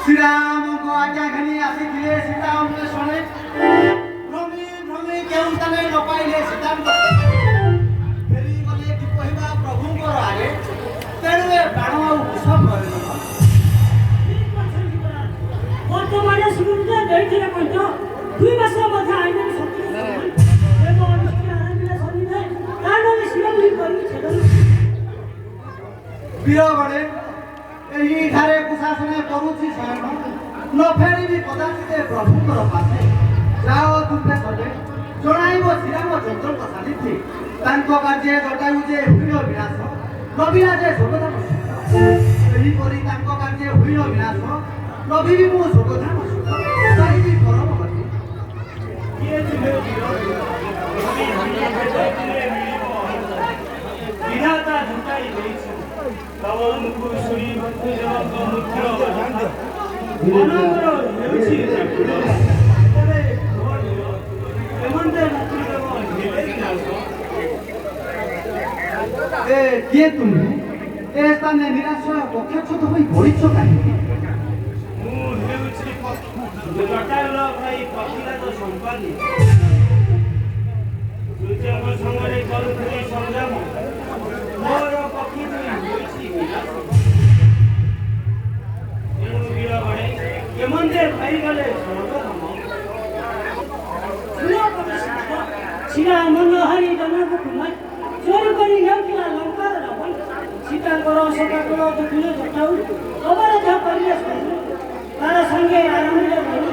श्रीराम को आज्ञा घनी आसी दिले सीता हमने सुने भ्रमी भ्रमी केउ तने न पाइले सीता फेरी गले कि कहबा प्रभु को आगे तेरे बाण और सब करे वर्तमान सुरुते दैथिले कहितो 2 मास मध्ये आइने सत्य देव अनुष्ठी आरंभिले सन्निधे कारणले शिरमली करी छेदन वीर बड़े एही घरे कुशासने करूची शरण न फेरी भी कदाचित प्रभुଙ୍କର पासे जाओ तुमे सजे जणाइबो श्रीराम चंद्रଙ୍କ ସାନିଧ୍ୟ ତାଙ୍କ କାର୍ଯ୍ୟ ଜଟାୟୁ ଯେ ହୁଇର ବିନାଶ ନବିରା ଯେ ସ୍ୱଗଧାମ ଏହି ପରି ତାଙ୍କ କାର୍ଯ୍ୟ ହୁଇର ବିନାଶ ନବି ବି ମୁଁ ସ୍ୱଗଧାମ ସାହିବି ପରମ ଗତି କିଏ ଥିଲେ ବିଧାତା ଝୁଟାଇ ଦେଇଛି तव मुखु सुरी भक्ति देवଙ୍କ ମୁଖ୍ୟ ଅନଙ୍କର ହେଉଛି ତେବେ ଏମନ୍ତେ ମୁକ୍ତି ଦେବ ହେଲେ ए किए तुम ए स्थाने निराशय पक्षछत होई बढिछ काहे ମୁଁ ହେଉଛି ଜଟାୟୁର ଭାଇ ପତିରାଜ ସମ୍ପାଦୀ ସୂର୍ଯ୍ୟଙ୍କ ସଙ୍ଗରେ କରୁଥିଲି ସଂଗ୍ରାମ ମୋର ପକ୍ଷୀ ଦୁଇ ହୋଇଛି ଏଣୁ ବୀର ବଡ଼େ କେମନ୍ତେ ପାଇଗଲେ ସ୍ୱର୍ଗଧାମ ଶିରା ମନୋହରି ଜନକ କୁମାର ଚୋରି କରି ନେଉଥିଲା ଲଙ୍କାର ରାବଣ ସୀତାଙ୍କର ସକାଳ ଦେଖିଲେ ଜଟାଉ ଅବରୋଧ କରିଲେ ତାର ସଙ୍ଗେ ଆରମ୍ଭରେ ଗଲେ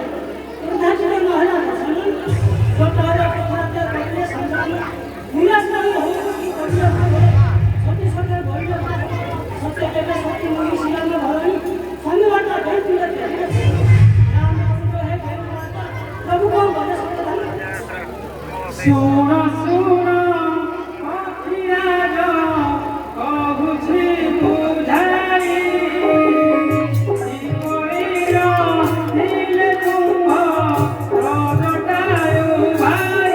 ପ୍ରଧାନମନ୍ତ୍ରୀ ମହିଳା ଦର୍ଶନ ଜଟାଉର କଥାବାର୍ତ୍ତା କରିଲେ ସଂଗ୍ରାମ ନିରାଶ୍ରୟ ହୋଇ କରିଲେ ସତୀ ସତେ ବଳିଲେ ସତ୍ୟ କେବେ ସତୀ ମହି ଶିରାମ ଭରଣୀ ଶନିବାରଟା ଦେଇଥିଲେ ରାମ ହେ ପ୍ରଭୁ କଣ ଗଲେ ସତ୍ୟଧାମ सुन सुन पतिराज कहुछि बुझाई शिवईर नीले कुंभ जटायु भाई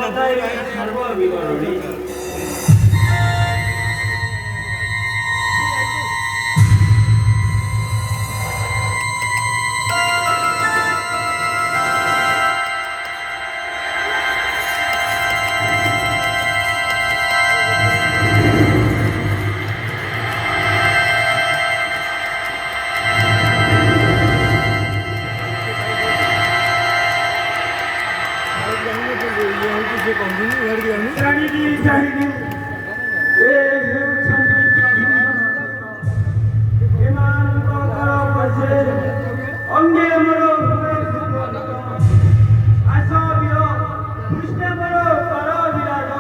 তথাই সর্ববিবরণী ଜାଣିଲି ଜାଣିଲି ଏ ହେଉଛନ୍ତି ଏମାନଙ୍କର ପଛେ ଅଙ୍ଗେ ମୋର ଆସ ବୀର କୃଷ୍ଣ ମୋର କର ବିରାଜ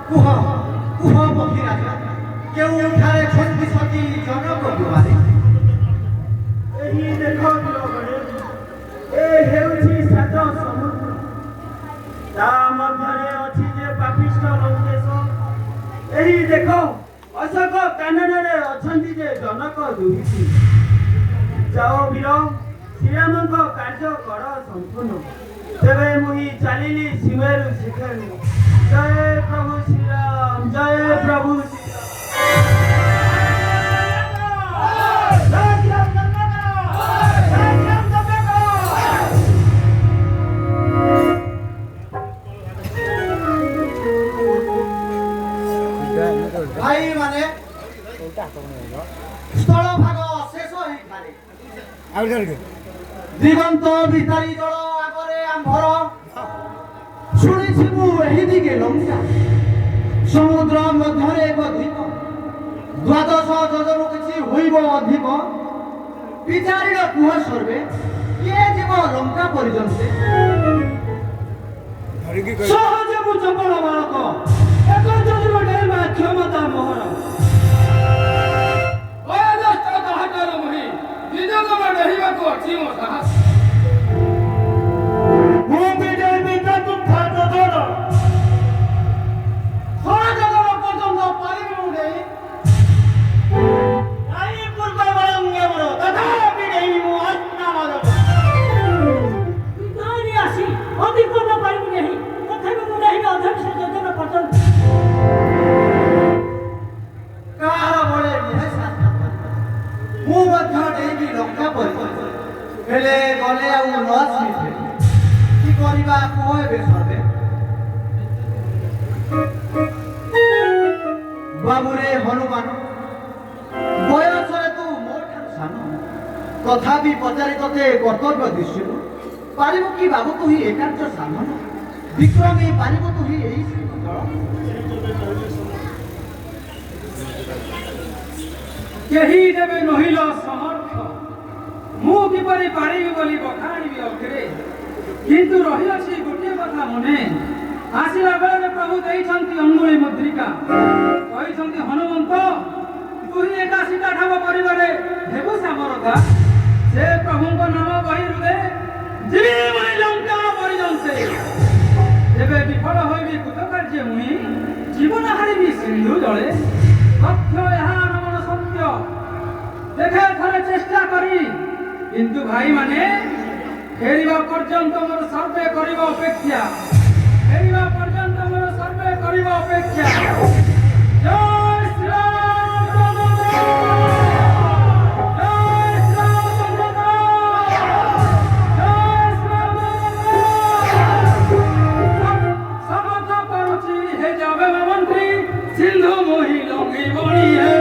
କୁହ କୁହ ପକ୍ଷୀରାଜ କେଉଁଠାରେ ଛତିଶଟି ଜନକ ଦୁଆରେ ଏହି ଦେଖ ବୀରଗଣେ ଏ ହେଉଛି ସାତ ସମୁଦ୍ର ତା ମଧ୍ୟରେ ଅଛି ଯେ ପାପିଷ୍ଠ ଲଙ୍କେଶ ଏହି ଦେଖ ଅଶୋକ କାନନରେ ଅଛନ୍ତି ଯେ ଜନକ ଦୁହିତି ଯାଅ ବୀର ଶ୍ରୀରାମଙ୍କ କାର୍ଯ୍ୟ କର ସମ୍ପୂର୍ଣ୍ଣ ତେବେ ମୁହିଁ ଚାଲିଲି ସୀମେରୁ ଶିଖେରୁ ଜୟ ପ୍ରଭୁ ଶ୍ରୀରାମ ଜୟ ପ୍ରଭୁ ଭାଇ ମାନେ ସ୍ଥଳ ଭାଗ ଶେଷ ହେଇପାରେ ଦିଗନ୍ତ ଭିତାରୀ ଜଳ ଆଗରେ ଆମ୍ଭର ଶୁଣିଛି ମୁଁ ଏହି ଦିକେ ଲଙ୍କା ସମୁଦ୍ର ମଧ୍ୟରେ ଏକ ଦ୍ୱୀପ ଦ୍ୱାଦଶ ଯୋଜନ କିଛି ହୋଇବ ଅଧିକ ବିଚାରୀର କୁହ ସର୍ବେ କିଏ ଯିବ ଲଙ୍କା ପର୍ଯ୍ୟନ୍ତେ ସହଜ ମୁଁ ଚପଳ ବାଳକ ଏକ ଯୋଜନ ଡେଇବା କ୍ଷମତା ମୋହର ବୟୋଜ୍ୟେଷ୍ଠ ତାହାଙ୍କର ମୁହିଁ ନିଯୋଗର ଡେହିବାକୁ ଅଛି ମୋ ସାହସ ମୁଁ ବି ଦେବି ତୁମ୍ଭା ଯୋଜନ ସହଯୋଗର ପର୍ଯ୍ୟନ୍ତ ପାରିବି ମୁଁ ନେଇ ନାଇଁ ପୂର୍ବ ବଳଙ୍ଗେବର ତଥାପି ନେଇ ମୁଁ ଅସ୍ନାମର ନାରୀ ଆସି ଅଧିକ ପାରିବୁ ନାହିଁ ତଥାପି ମୁଁ ନାହିଁ ଅଧ୍ୟକ୍ଷ ଯୋଜନା ପର୍ଯ୍ୟନ୍ତ କାହାର ବଳେ ମୁଁ ମଧ୍ୟ ଡେଇବି ଲଙ୍କା ପର୍ଯ୍ୟନ୍ତ ହେଲେ ଗଲେ ଆଉ ନ ଆସିବେ କି କରିବା କୁହ ଏବେ ସର୍ବେ ବାବୁରେ ହନୁମାନ ବୟସରେ ତୁ ମୋ ଠାରୁ ସାନ ତଥାପି ପଚାରି ତତେ କର୍ତ୍ତବ୍ୟ ଦୃଷ୍ଟିରୁ ପାରିବୁ କି ବାବୁ ତୁ ହିଁ ଏକାଞ୍ଚ ସାଧନ ବିକ୍ରମୀ ପାରିବୁ ତୁ ହିଁ ଏହି କେହି ଦେବେ ନହିଲ ସମର୍ଥ ମୁଁ କିପରି ପାରିବି ବୋଲି ବଖାଣିବି ଅଗ୍ରେ କିନ୍ତୁ ରହିଅଛି ଗୋଟିଏ କଥା ମନେ ଆସିଲା ବେଳେ ପ୍ରଭୁ ଦେଇଛନ୍ତି ଅଙ୍ଗୁଳି ମୁଦ୍ରିକା କହିଛନ୍ତି ହନୁମନ୍ତ ତୁ ହିଁ ଏକା ସୀତା ଠାବ କରିବାରେ ହେବୁ ସାମରଥା ସେ ପ୍ରଭୁଙ୍କ ନାମ ବହିରୁ ଦେ ଯିବି ଲଙ୍କା ପର୍ଯ୍ୟନ୍ତେ ତେବେ ବିଫଳ ହୋଇବି କୃତକାର୍ଯ୍ୟ ମୁହିଁ ଜୀବନ ହାରିବି ସିନ୍ଧୁ ଜଳେ ତଥ୍ୟ ଏହା ନମନ ସତ୍ୟ ଦେଖେ ଥରେ ଚେଷ୍ଟା କରି କିନ୍ତୁ ଭାଇମାନେ ଫେରିବା ପର୍ଯ୍ୟନ୍ତ ମୋର ସର୍ଭେ କରିବା ଅପେକ୍ଷା ଫେରିବା ପର୍ଯ୍ୟନ୍ତ ମୋର ସର୍ଭେ କରିବା ଅପେକ୍ଷା ଜୟ ଶ୍ରୀରାମଚନ୍ଦ୍ର ଜୟ ଶ୍ରୀରାମଚନ୍ଦ୍ର ଜୟ ଶ୍ରୀରାମଚନ୍ଦ୍ର ଶପଥ କରୁଛି ହେ ଯାବେ ମନ୍ତ୍ରୀ ସିନ୍ଧୁ ମୋହି ଲଙ୍ଗି ବଣି ହେ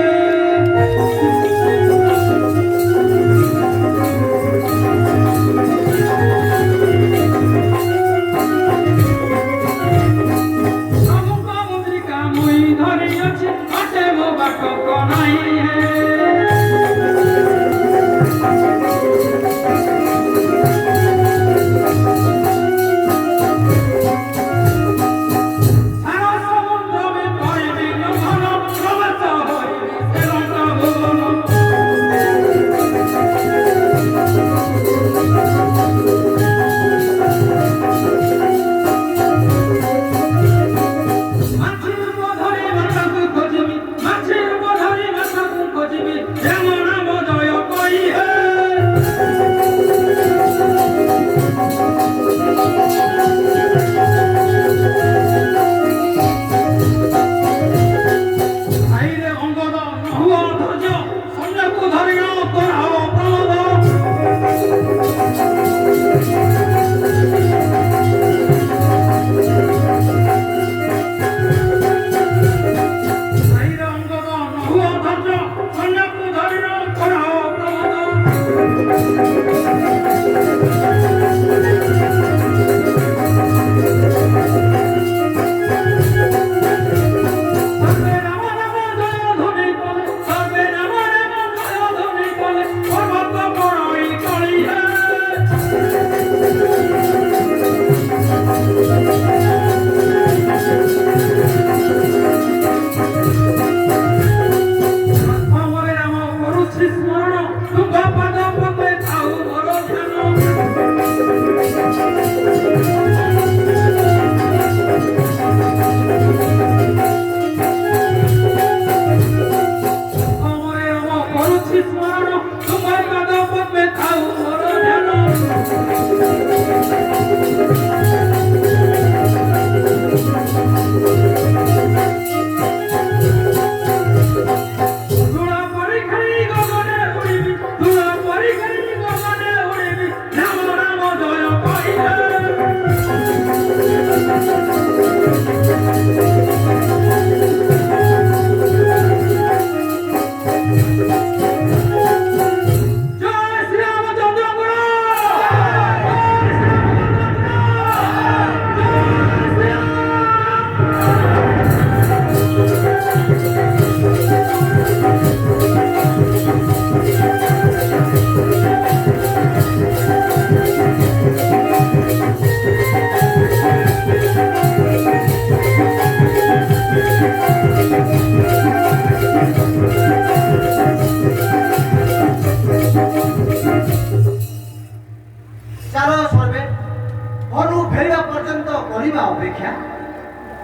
ମାଛିର ଧରି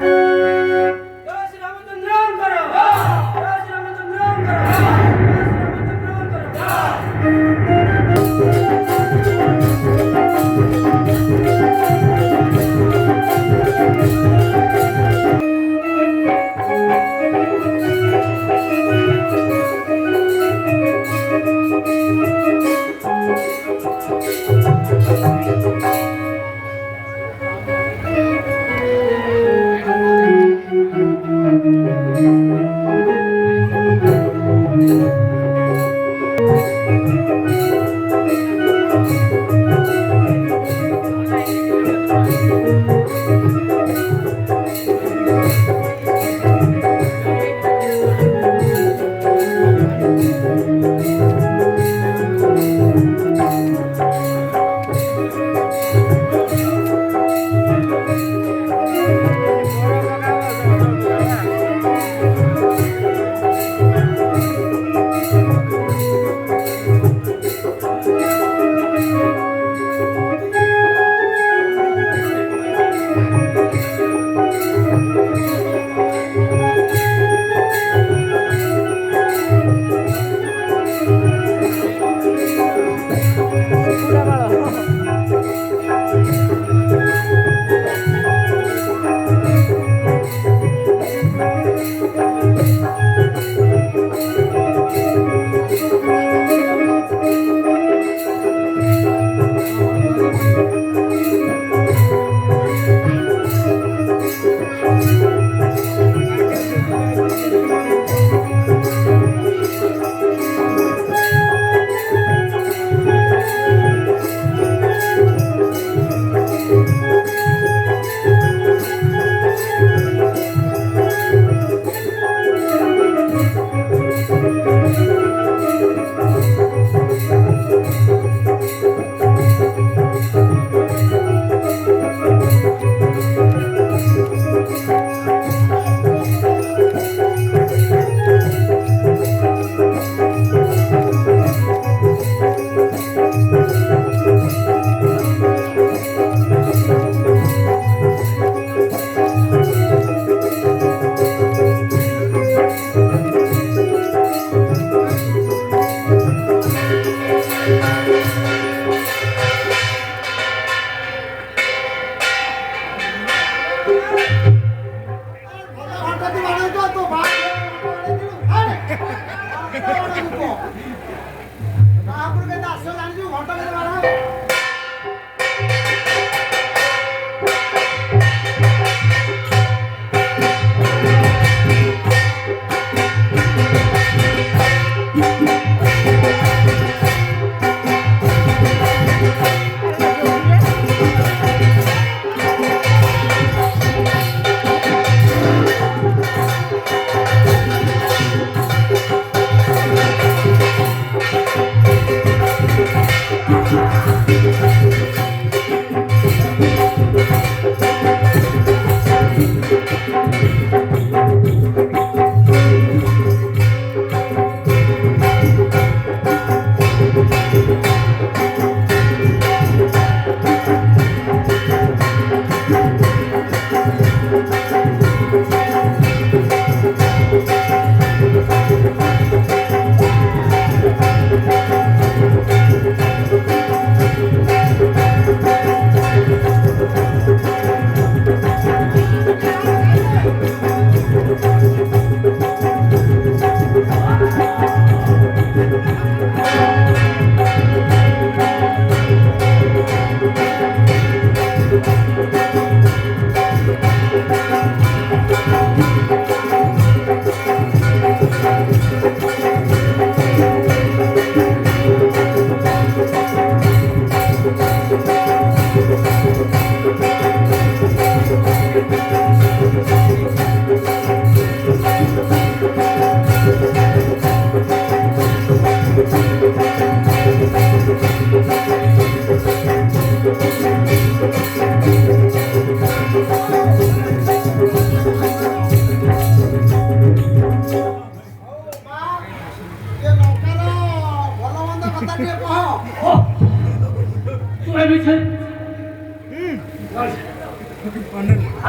ଜୟ ଶ୍ରୀ ରାମଚନ୍ଦ୍ରଙ୍କର ଜୟ ଶ୍ରୀ ରାମଚନ୍ଦ୍ରଙ୍କର ଜୟ ଶ୍ରୀ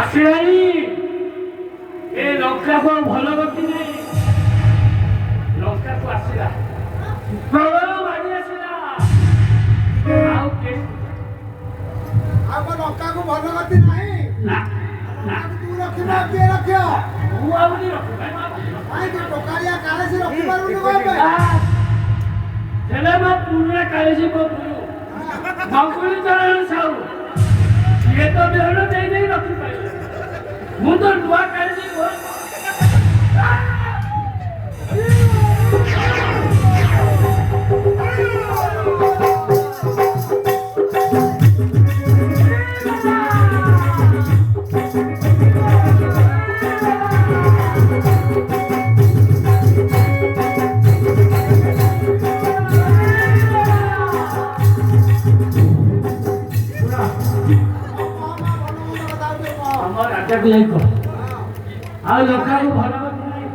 ଆସିଲାଣି ଲଙ୍କାକୁ ଆଉ ଭଲ ଗତି ନାହିଁ। ଲଙ୍କାକୁ ଆସିଲା ପ୍ରବଳ ମାଡ଼ି ଆସିଲା ଆଉ ଆମ ଲଙ୍କାକୁ ଭଲ ଗତି ନାହିଁ। ନା ନା ତୁ ରଖିବ କିଏ ରଖିବ? ମୁଁ ଆଉ ରଖୁ କାହିଁକି ଟୋକାଳିଆ କାଳେସି ରଖିପାରୁନି କଣ ପାଇଁ? ହେଲେ ମୋ ପୁରୁଣା କାଳିଶୀ ମୋ ଗୁରୁ ମଙ୍ଗୁଳି ଚରଣ ସାହୁ ସିଏ ତ ବିହନ ଦେଇ ଦେଇ ରଖିପାରିଲେ। ମୁଁ ତ ନୂଆ କାଳିଶୀ ଆଉ ଲଙ୍କାକୁ ଭଲ ଗତି ନାହିଁ।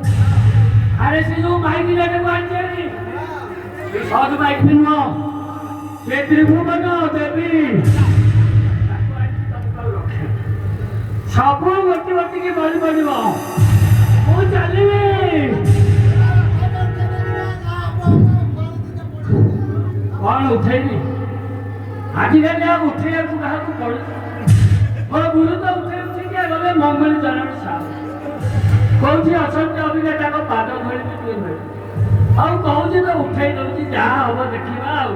ଆରେ ସେ ଯୋଉ ମାଇକି ଜାଗାକୁ ଆଣିଛନ୍ତି ସହଜ ମାଇକି ବି ନୁହଁ, ସେ ତ୍ରିଭୁବନ ଦେବୀ ସବୁ ଗୋଟି ଗୋଟିକି ବଳି ପଡ଼ିବ। ମୁଁ ଚାଲିବି କଣ ଉଠେଇବି? ଆଜିକାଲି ଆଉ ଉଠେଇବାକୁ କାହାକୁ ପଡୁଛି? ମୋ ଗୁରୁ ତ ଉଠେଇ ଉଠିକି ଗଲେ ମଙ୍ଗଳି ଚରଣ ସାହୁ କହୁଛି ଅଛନ୍ତି ଅବିକା ତାଙ୍କ ପାଦ ଧରିବି ଟିକେ ଧରି ଆଉ କହୁଛି ତ ଉଠେଇ ଦଉଛି ଯାହା ହବ ଦେଖିବା ଆଉ।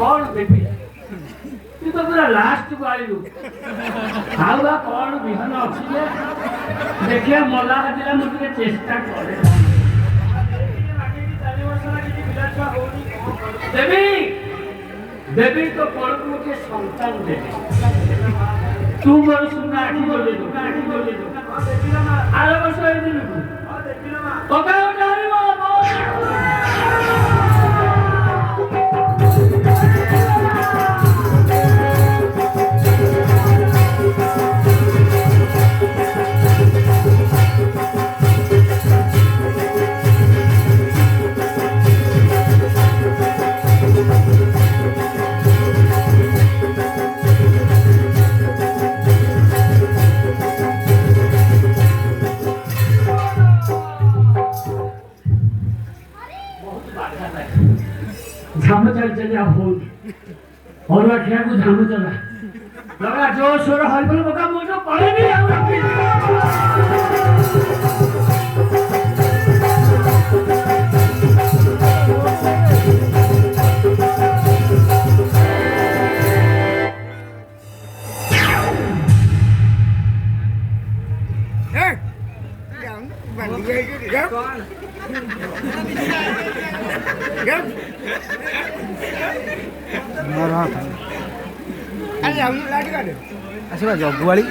कौन देवी तू तो पूरा लास्ट को आइलु आउ बा कौन बिहन अछि जे देखिया मला हदिला मु के चेष्टा करे देवी देवी तो पड़कू के संतान देवी तू मोर सुना आखी बोले दो आरो वर्ष ए दिन पका उठारी झाम चल चल हो और रखिया को झाम चला लगा जो सोर हलबल बका मोजो पड़े भी आउ रखी ଆସିବା ଜଗୁଆଳି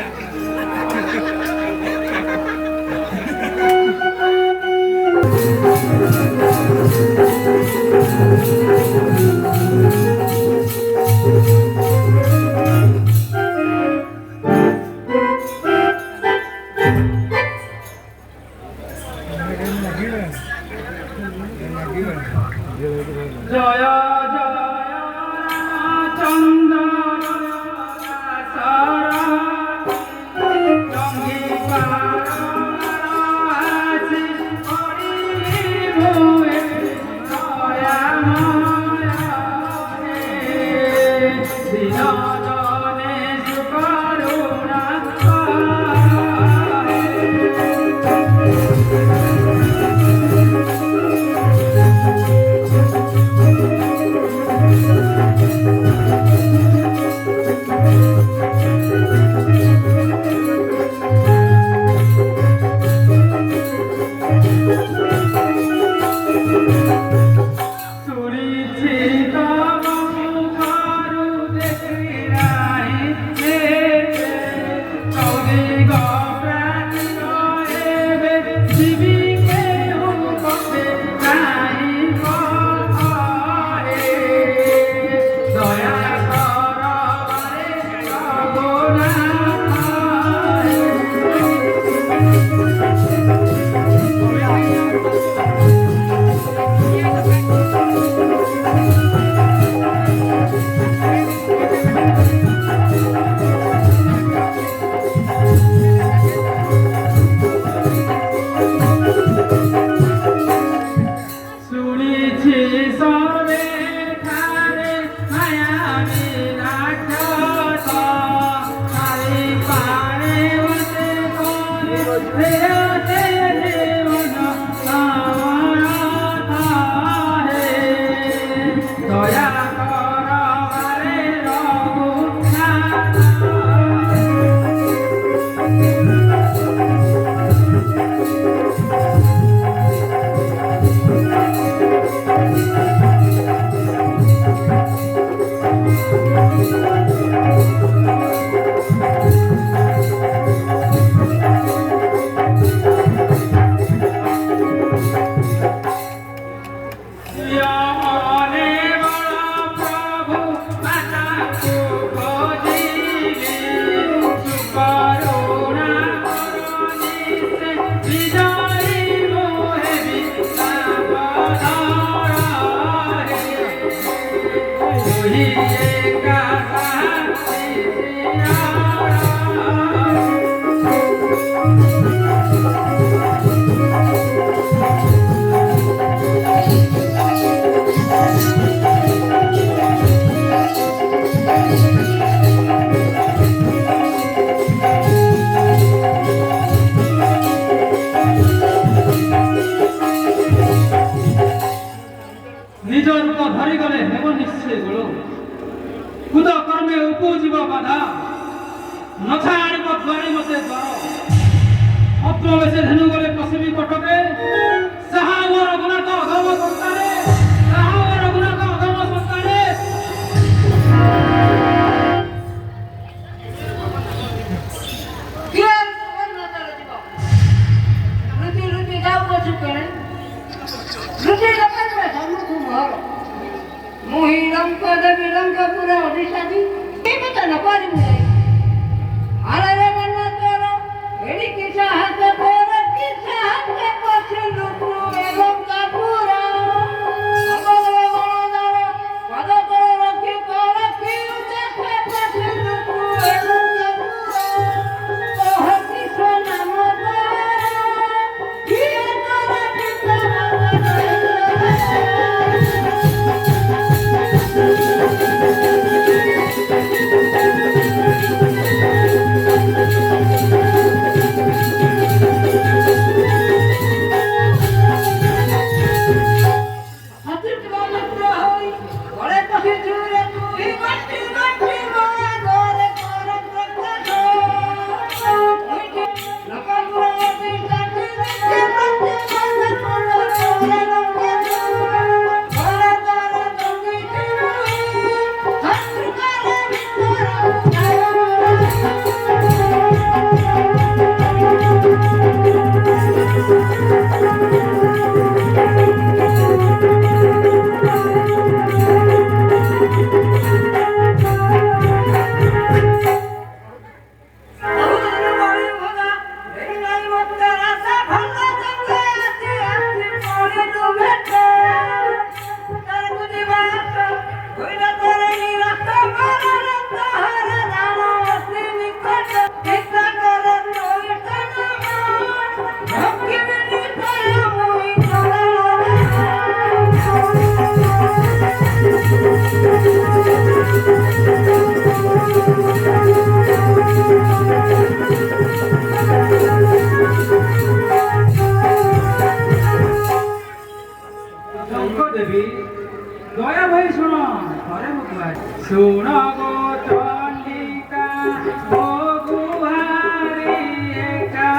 जय चंद्र শুনেছি সর্বে ঠারে মায়াবী রাক্ষস তারি পারে বসে করে ফেরতে জীবন সমরথ হে দয়া কর বারে রঘুনাথ। মনে বড় প্রভু মাতাকে খোঁজিলে সুকরুণা করুণিতে বিজয়ী মোহে বিদ্যাবধর হে ওহি একা সাক্ষী শ্রীরাম। নিজ রূপ ধরিগলে হেব নিশ্চয় গুণ কুদ কর্মে উপজীব বাধা নথা আଣିব দ্বারে মতে দ্বার অপ্রবেশে ধেনু গলে পশিবি কটকে সাহা ও রঘুনাথ অধম সন্তানে সাহা ও রঘুনাথ অধম সন্তানে। ଲଙ୍କାପୁର ଅଧିଷ୍ଠାତି କେବେ ନ ପାରିବୁ ନାହିଁ ଆରେ ମନ ତୋର ଏଡ଼ିକି ସାହାଯ୍ୟ କର କି ସାହାଯ୍ୟ ପଛେ ଲୁକୁ ଲଙ୍କାପୁର ଅବଦଳ ଗଣଦାର ପଦ ତୋର ରଖି କର କି ଉଚ୍ଚେ ପଛେ ଲୁକୁ ଲଙ୍କାପୁର କହ କିସ ନାମ ତୋର କିଏ ତୋର ପିତା দেবী দয়া ভাই শুণ ঘরে শুণ গো চণ্ডিকা ও গুহারি একা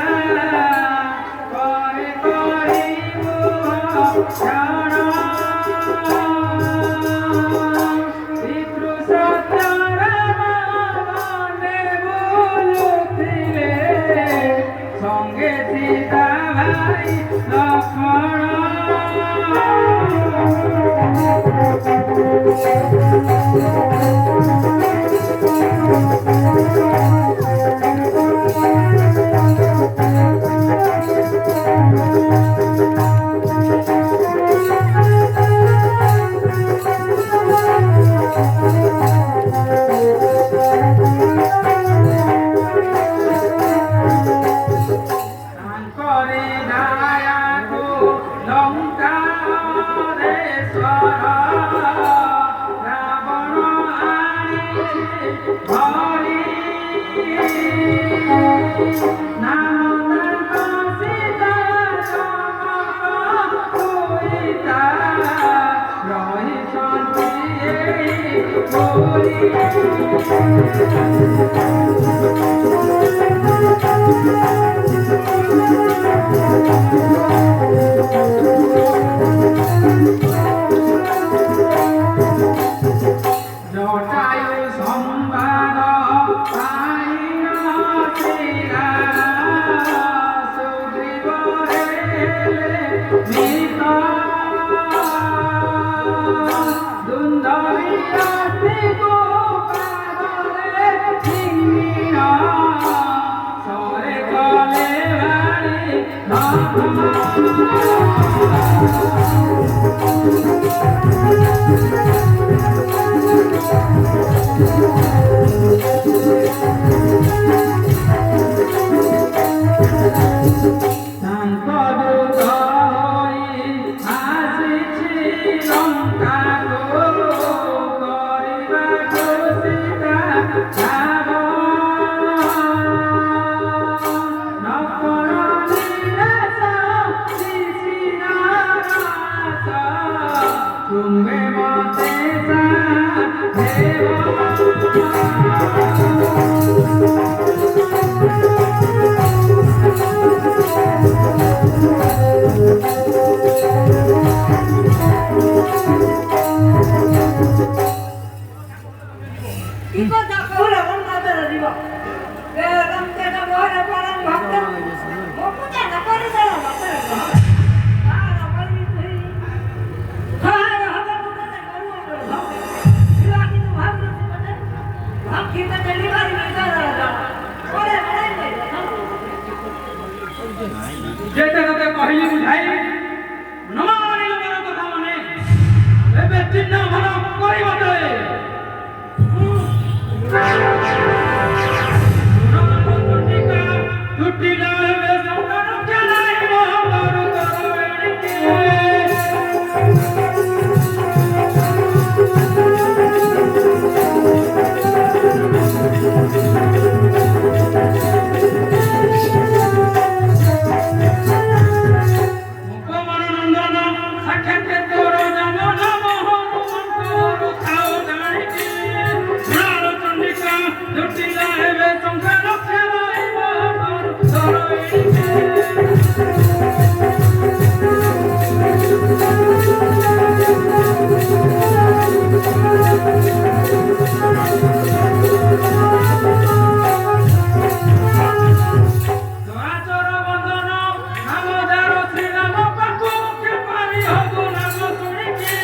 করে করিব ছাড় পিতৃ সত্যর মনে বলুছিলে সঙ্গে সীতা ভাই লক্ষ্মণ। করে দায়াকো লঙ্কা দেশ ରାବଣ ଆଣିଛି ଧରି ନାମ ତାଙ୍କ ସୀତା ଚମକ ହୋଇତା ରହିଛନ୍ତି ଏଇ ପୁରୀ। ଜଟାୟୁ ସମ୍ବାଦ ପାଇନ ଥିଲା ସୁଗ୍ରୀବ ହେଲେ ମିତ ଦୁନ୍ଦରୀ ରାତି ଗୋପାଳରେ ଚିହ୍ନିନ ସରେ କଲେ ଭାରି ତାଙ୍କ ଦୂତ ହୋଇ ଆସିଛି ଲଙ୍କାକୁ କରିବାକୁ ସୀତା ଭାବ ନକର ନିରାଶ ଶିଶିର ରାସ ତୁମେ ମତେ ଦେବ। কি কথা কহলে বন্ধাদের দিব এ রমতে না বরে পরম ভক্ত বপুতা না করে দেব ভক্তের আর বলি তুই হার হবে বলতে করব ভক্ত শিলা কিন্তু ভাবনা বলতে ভাবকি তে ডেলিভারি না করা করে করে যেতে তোকে কহিলি বুঝাই নমানিল মন কথা মনে এবে চিহ্ন ভাল করি মতে টুটি যাবে সংসার চলাই মহাবর করবেণকে মুখমন নন্দন সাক্ষাৎ তোর জমন মোহন মন্তর খাও জানিকে প্রাণ চন্ডিকা টুটি যাবে সংসার চলাই মহাবর করবেণকে দয়াচর বন্দন নাম যার শ্রীরাম পাখু কে পারি হগু নাম শুনিকে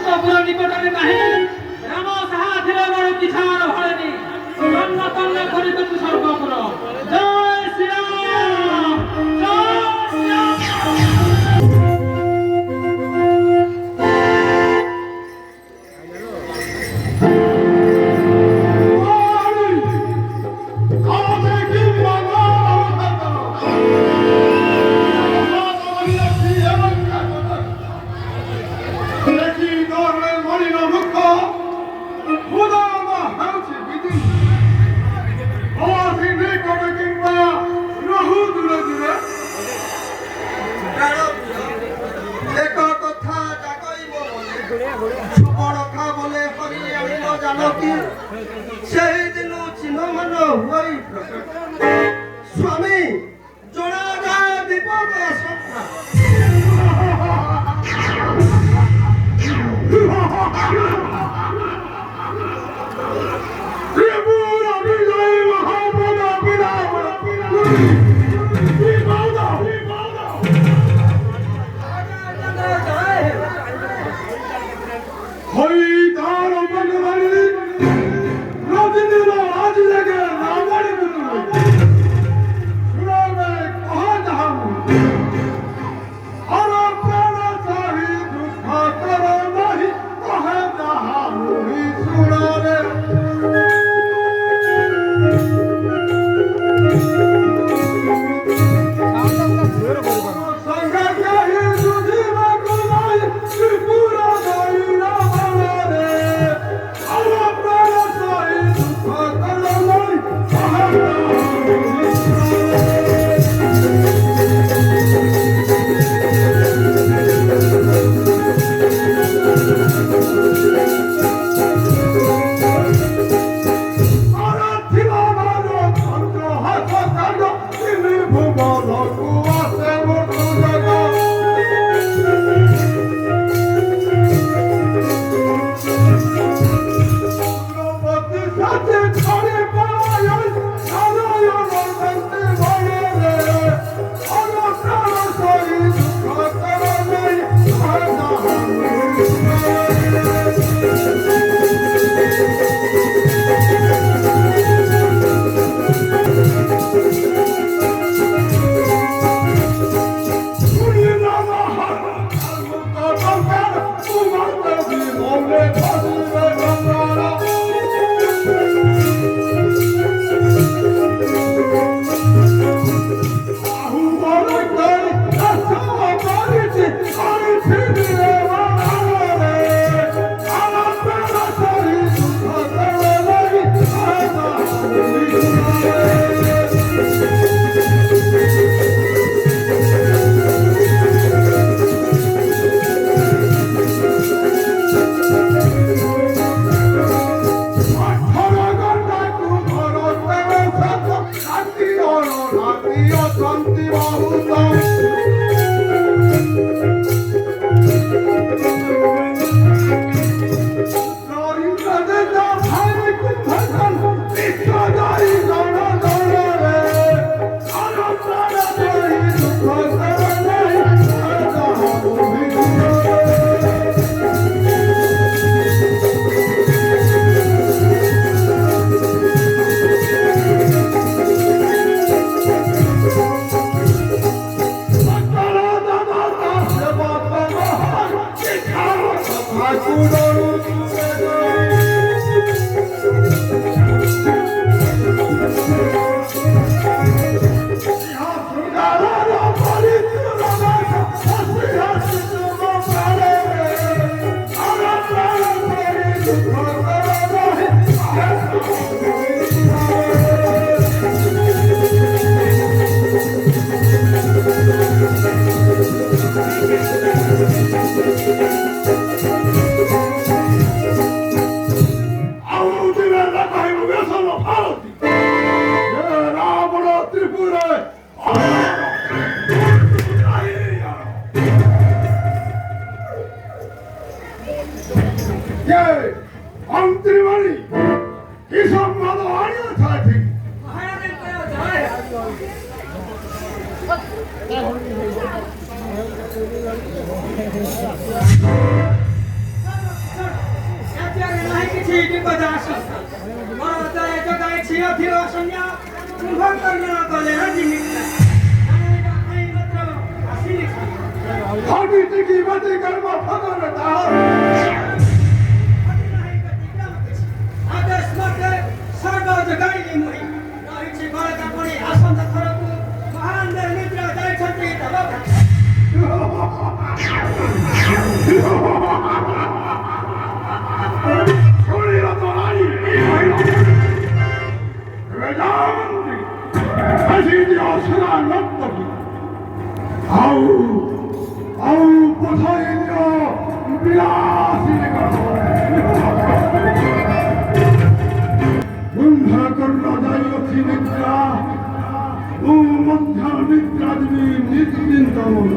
ଅନ୍ତପୁର ନିକଟରେ କାହିଁ ରାମ ସାହା ଥିଲେ ବଡ଼ କିଛାର ଭଳେନି ରନ୍ନ ତନ୍ନ କରିଦେବୁ ସ୍ୱର୍ଗପୁର ଜୟ ଶ୍ରୀରାମ ଜୟ স্বামী জনা বিপদ আশঙ্কা गति कर्म फगन ताह आदेश मते सर्व जगाइली मुई रहिछि बालका पनि आसन्त थरको महानन्द निद्रा जाइछन्ति तब शरीर तराई वेदांति असीति असुरा नत्तकी आउ पथाइन्य विलासिनी कुंभकर्ण दायक्षी निद्रा मध्य निद्रा देवी निश्चिंतमूल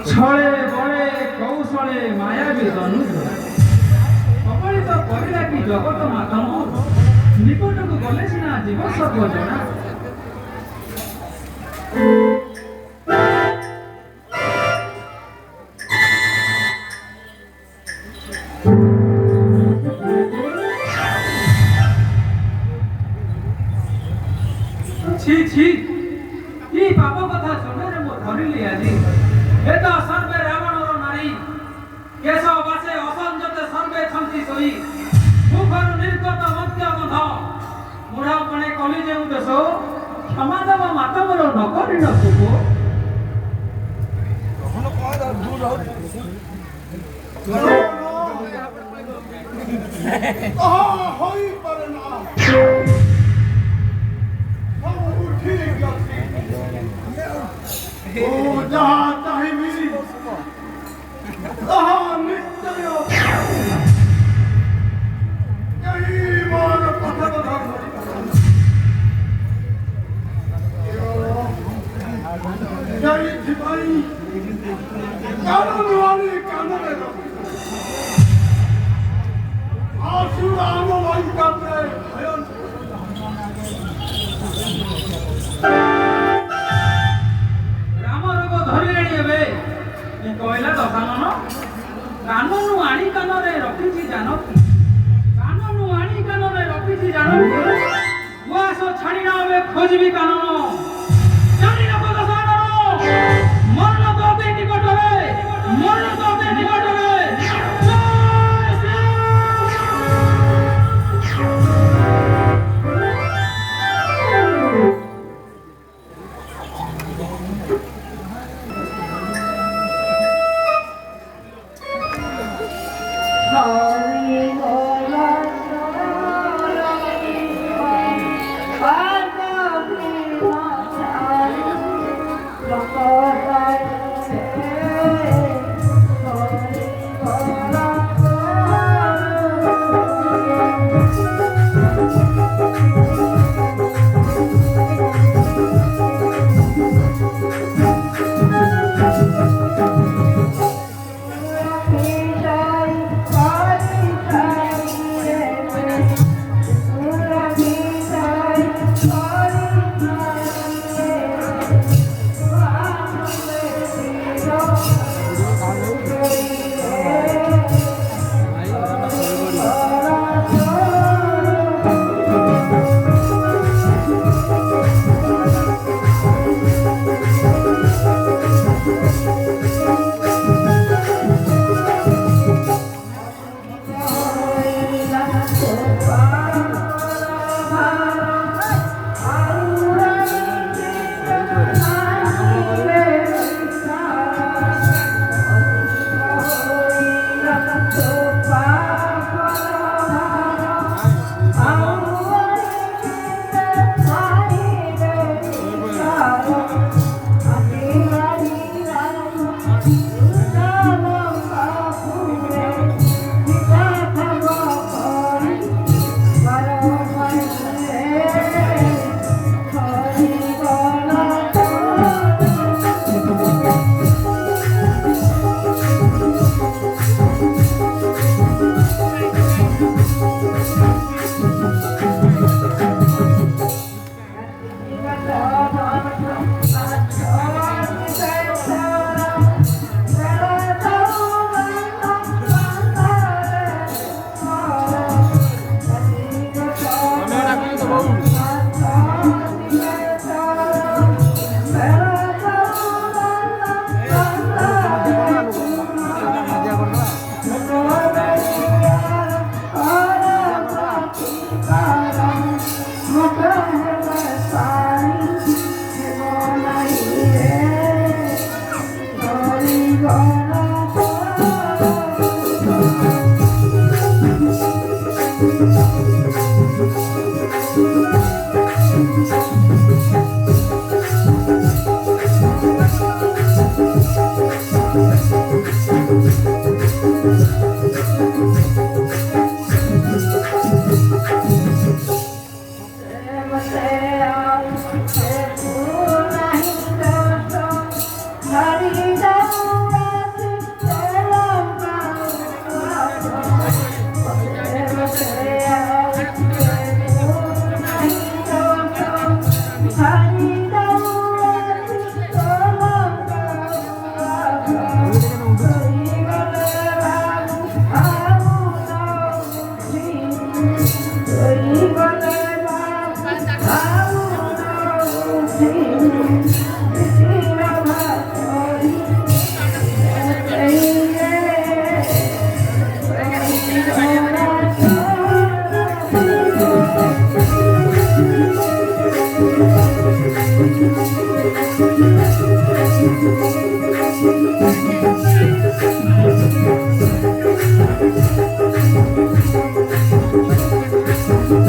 छळे बळे कौशळे मायावी धनुष अपरित करिला कि जगत मातंगु निकटକୁ ଗଲେ ସିନା ଯିବ ସତ୍ୟ ଜଣା ছি ছি কি পাপ কথা শুনে ମୁଁ ଧରିଲି ଆଜି ଏ ତ ସର୍ବେ ରାବଣର ନାରୀ କେଶ ବାସେ ଅସଂଯତେ ସର୍ବେ ଛନ୍ତି ଶୋଇ ମୁଖରୁ ନିର୍ଗତ ମଦ୍ୟ ଗନ୍ଧ ମୁଢ଼ାପଣେ କଲି ଯେଉଁ ଦେଶ କ୍ଷମା ଦେବ ମାତବର ନକରି ନ କୁକୁ ହୋଇପାରେ ନା ଠିକ ଅଛି ଓ ଯାହା ଚାହିଁବି ତାହା ନିଶ୍ଚୟ यही मान पथ बधा यही सिपाही कानून वाली कानून आसुर आमोलाई करते भयन ରାମ ରୋଗ ଧରିଲେଣି ଏବେ କହିଲା ଦଶାନନ କାନନୁ ଆଣି କାନରେ ରଖିଛି ଜାନକୀ କାନନୁ ଆଣି କାନରେ ରଖିଛି ଜାନକୀ ଉଆସ ଛାଡ଼ି ନା ଏବେ ଖୋଜିବି କାନନ ଜାଣି ରଖ ଦଶାନନ ମରଣ ତ ଅତି ନିକଟରେ ମରଣ ତ ଅତି ନିକଟରେ ଜୟ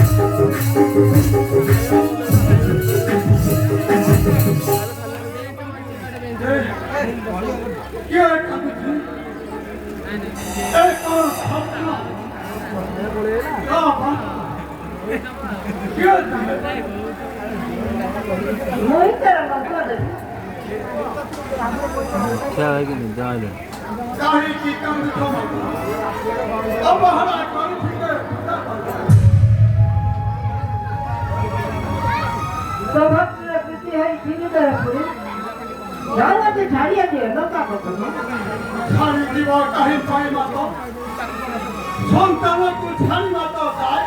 Thank you. Dahi ki kam thoma. Ab hara kari thike. সভাপতির প্রতি হয় তিনি তারা করে জানাতে ছাড়িয়ে দিয়ে নৌকা করতো Chari diwa kahi pai mato. Santana ku chari mato dai.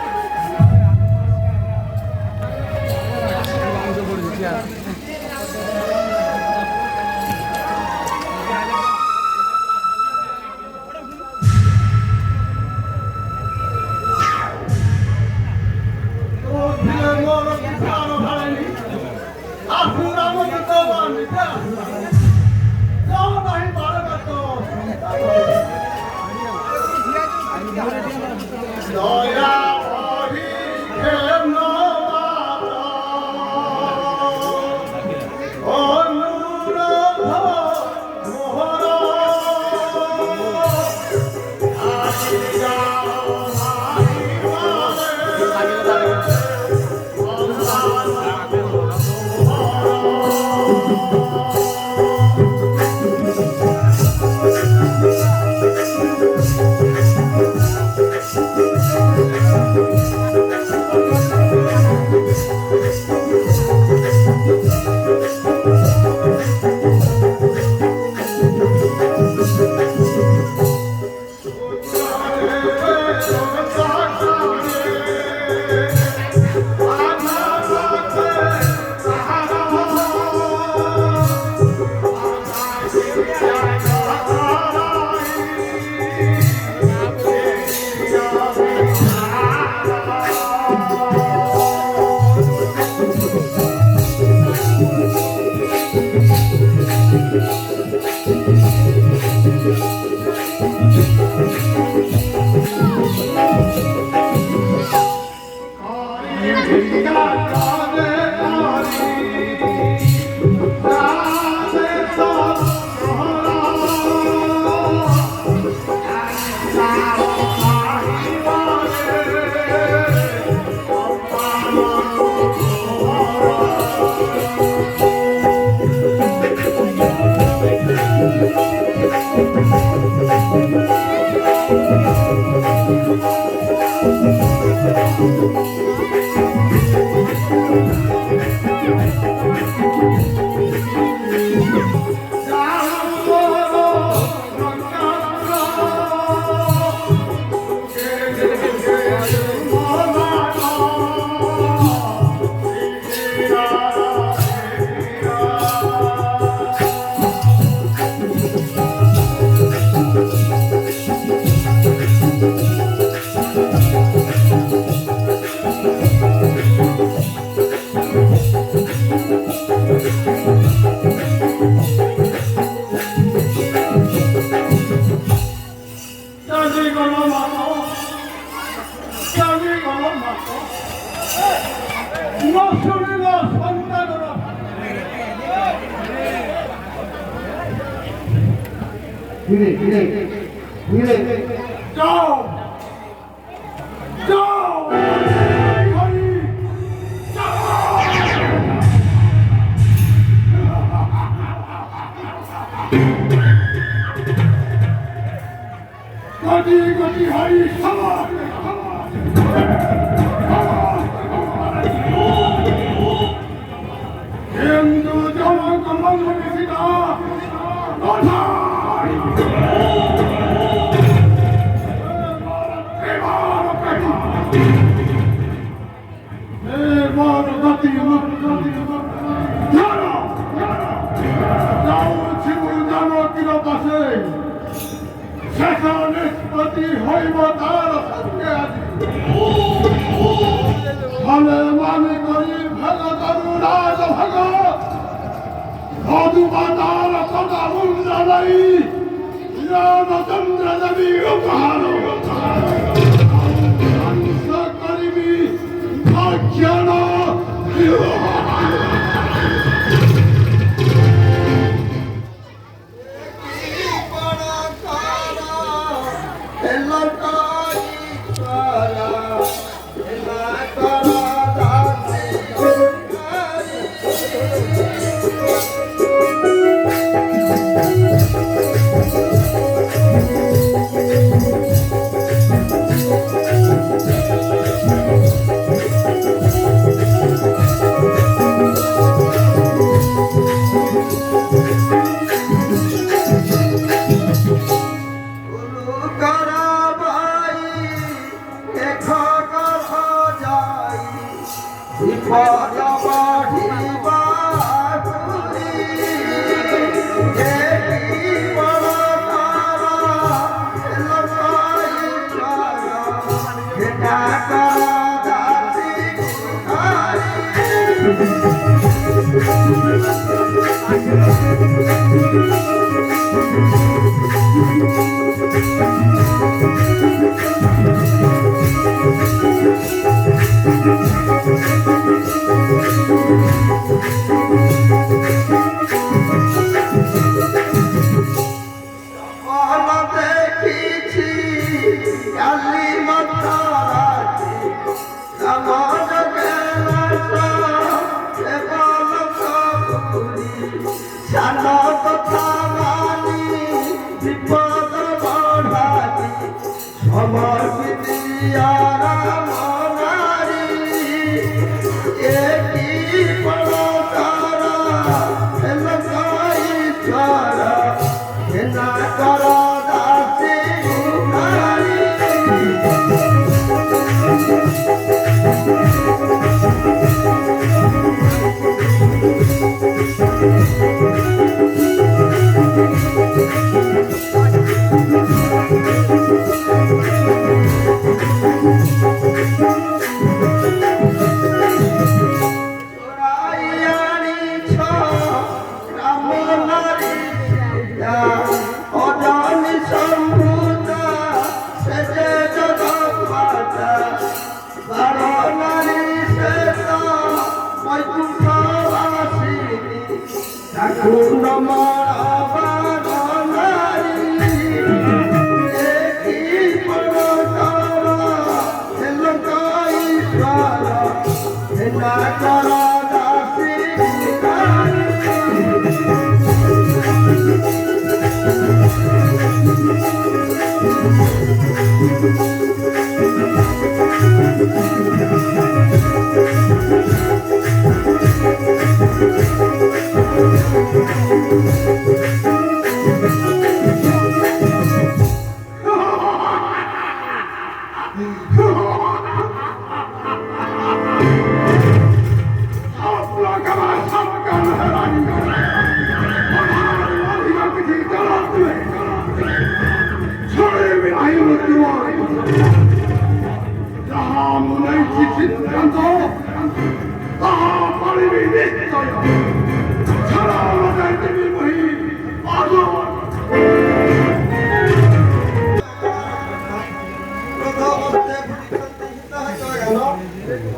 Hello,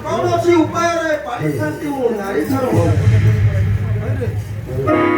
କୌଣସି ଉପାୟରେ ପାଳିଥାନ୍ତି ମୁଁ